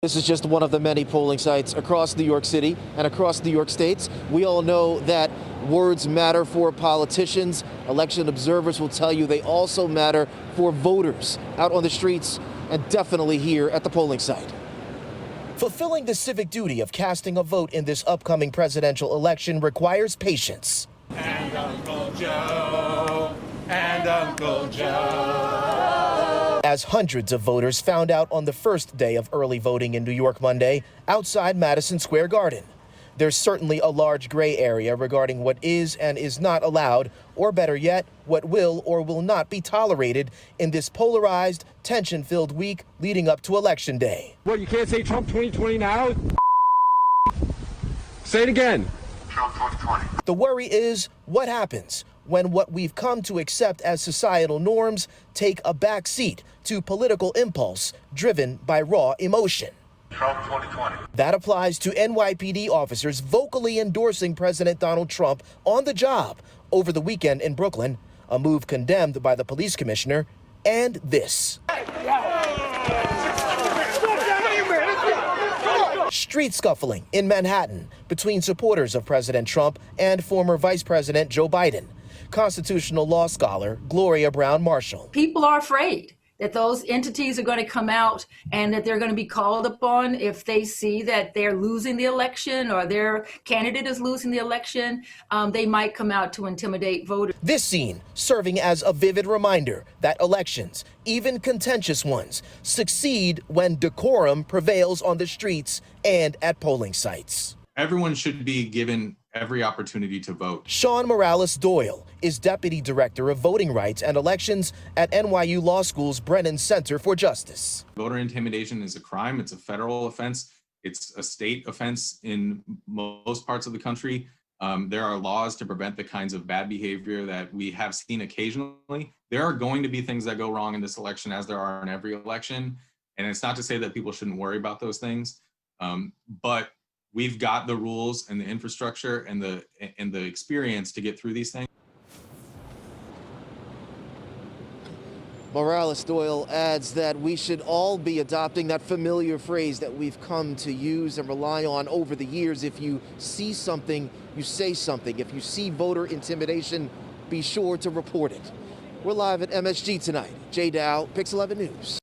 This is just one of the many polling sites across New York City and across New York States. We all know that words matter for politicians. Election observers will tell you they also matter for voters out on the streets and definitely here at the polling site. Fulfilling the civic duty of casting a vote in this upcoming presidential election requires patience. And Uncle Joe, and Uncle Joe. As hundreds of voters found out on the first day of early voting in New York Monday outside Madison Square Garden. There's certainly a large gray area regarding what is and is not allowed, or better yet, what will or will not be tolerated in this polarized, tension-filled week leading up to Election Day. What, you can't say Trump 2020 now? Say it again. Trump 2020. The worry is what happens when what we've come to accept as societal norms take a back seat to political impulse driven by raw emotion. Trump 2020. That applies to NYPD officers vocally endorsing President Donald Trump on the job over the weekend in Brooklyn, a move condemned by the police commissioner, and this. Street scuffling in Manhattan between supporters of President Trump and former Vice President Joe Biden. Constitutional law scholar Gloria Brown Marshall. People are afraid that those entities are going to come out and that they're going to be called upon if they see that they're losing the election or their candidate is losing the election. They might come out to intimidate voters. This scene serving as a vivid reminder that elections, even contentious ones, succeed when decorum prevails on the streets and at polling sites. Everyone should be given every opportunity to vote. Sean Morales Doyle is Deputy Director of Voting Rights and Elections at NYU Law School's Brennan Center for Justice. Voter intimidation is a crime. It's a federal offense. It's a state offense in most parts of the country. There are laws to prevent the kinds of bad behavior that we have seen occasionally. There are going to be things that go wrong in this election, as there are in every election. And it's not to say that people shouldn't worry about those things, but we've got the rules and the infrastructure and the experience to get through these things. Morales Doyle adds that we should all be adopting that familiar phrase that we've come to use and rely on over the years. If you see something, you say something. If you see voter intimidation, be sure to report it. We're live at MSG tonight. Jay Dow, Pix 11 News.